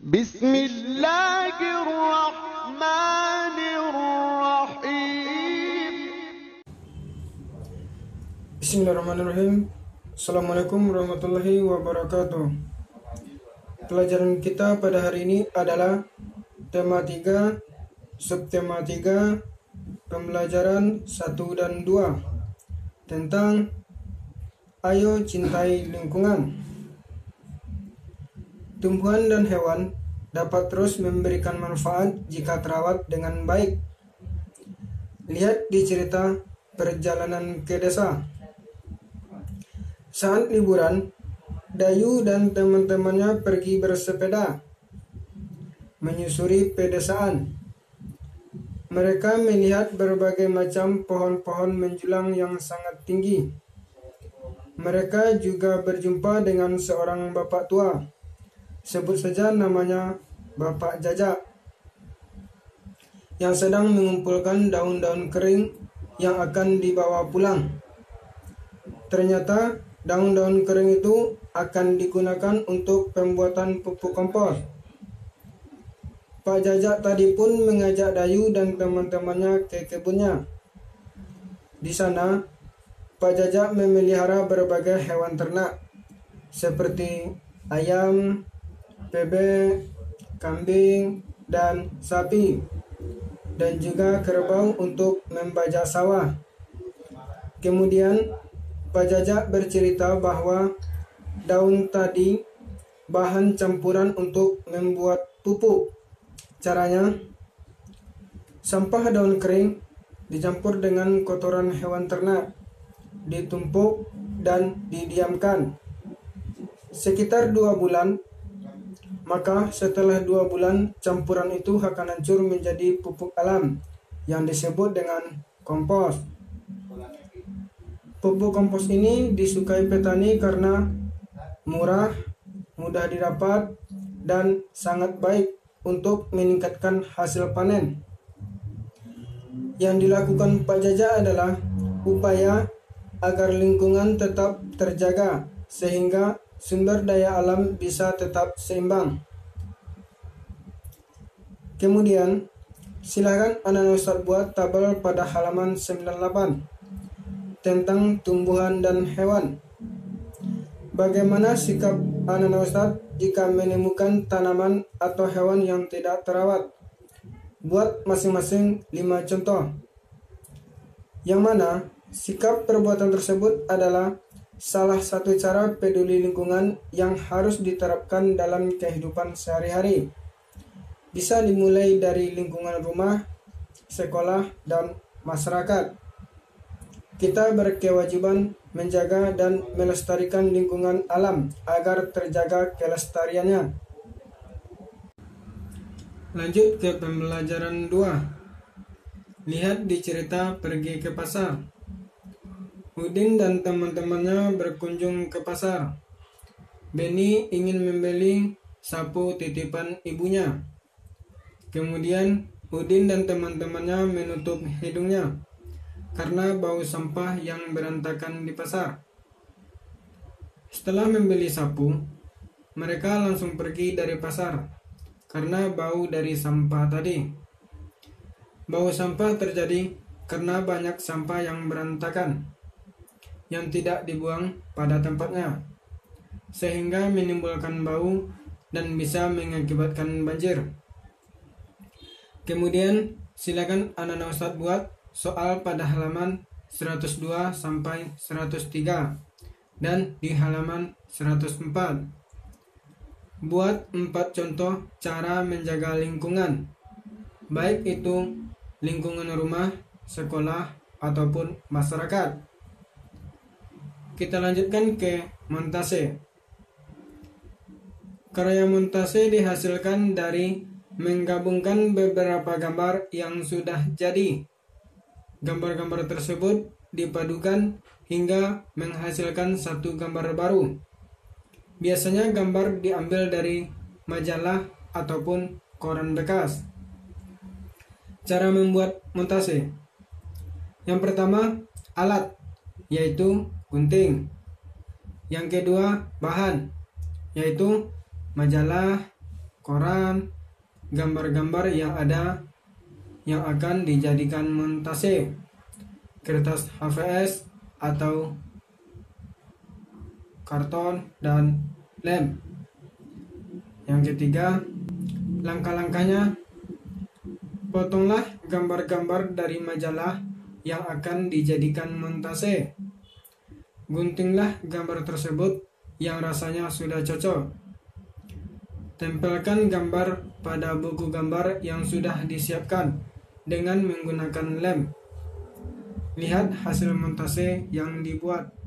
Bismillahirrahmanirrahim. Bismillahirrahmanirrahim. Assalamualaikum warahmatullahi wabarakatuh. Pelajaran kita pada hari ini adalah tema 3, subtema 3, pembelajaran 1 dan 2 tentang ayo cintai lingkungan. Tumbuhan dan hewan dapat terus memberikan manfaat jika terawat dengan baik. Lihat di cerita perjalanan ke desa. Saat liburan, Dayu dan teman-temannya pergi bersepeda, menyusuri pedesaan. Mereka melihat berbagai macam pohon-pohon menjulang yang sangat tinggi. Mereka juga berjumpa dengan seorang bapak tua. Sebut saja namanya Bapak Jajak, yang sedang mengumpulkan daun-daun kering yang akan dibawa pulang. Ternyata daun-daun kering itu akan digunakan untuk pembuatan pupuk kompos. Pak Jajak tadi pun mengajak Dayu dan teman-temannya ke kebunnya. Di sana, Pak Jajak memelihara berbagai hewan ternak seperti ayam, bebek, kambing, dan sapi, dan juga kerbau untuk membajak sawah. Kemudian Pak Jajak bercerita bahwa daun tadi bahan campuran untuk membuat pupuk. Caranya, sampah daun kering dicampur dengan kotoran hewan ternak, ditumpuk dan didiamkan sekitar 2 bulan. Maka setelah 2 bulan, campuran itu akan hancur menjadi pupuk alam yang disebut dengan kompos. Pupuk kompos ini disukai petani karena murah, mudah didapat, dan sangat baik untuk meningkatkan hasil panen. Yang dilakukan Pak Jajak adalah upaya agar lingkungan tetap terjaga sehingga sumber daya alam bisa tetap seimbang. Kemudian, silakan anak Ustadz buat tabel pada halaman 98 tentang tumbuhan dan hewan. Bagaimana sikap anak Ustadz jika menemukan tanaman atau hewan yang tidak terawat? Buat masing-masing 5 contoh. Yang mana sikap perbuatan tersebut adalah salah satu cara peduli lingkungan yang harus diterapkan dalam kehidupan sehari-hari. Bisa dimulai dari lingkungan rumah, sekolah, dan masyarakat. Kita berkewajiban menjaga dan melestarikan lingkungan alam agar terjaga kelestariannya. Lanjut ke pembelajaran 2. Lihat di cerita pergi ke pasar. Udin dan teman-temannya berkunjung ke pasar. Beni ingin membeli sapu titipan ibunya. Kemudian Udin dan teman-temannya menutup hidungnya karena bau sampah yang berantakan di pasar. Setelah membeli sapu, mereka langsung pergi dari pasar karena bau dari sampah tadi. Bau sampah terjadi karena banyak sampah yang berantakan yang tidak dibuang pada tempatnya, sehingga menimbulkan bau dan bisa mengakibatkan banjir. Kemudian silakan anak Ustadz buat soal pada halaman 102 sampai 103 dan di halaman 104. Buat 4 contoh cara menjaga lingkungan, baik itu lingkungan rumah, sekolah, ataupun masyarakat. Kita lanjutkan ke montase. Karya montase dihasilkan dari menggabungkan beberapa gambar yang sudah jadi. Gambar-gambar tersebut dipadukan hingga menghasilkan satu gambar baru. Biasanya gambar diambil dari majalah ataupun koran bekas. Cara membuat montase. Yang pertama, alat, yaitu gunting. Yang kedua, bahan, yaitu majalah, koran, gambar-gambar yang ada yang akan dijadikan montase, kertas HVS atau karton, dan lem. Yang ketiga, langkah-langkahnya: potonglah gambar-gambar dari majalah yang akan dijadikan montase. Guntinglah gambar tersebut yang rasanya sudah cocok. Tempelkan gambar pada buku gambar yang sudah disiapkan dengan menggunakan lem. Lihat hasil montase yang dibuat.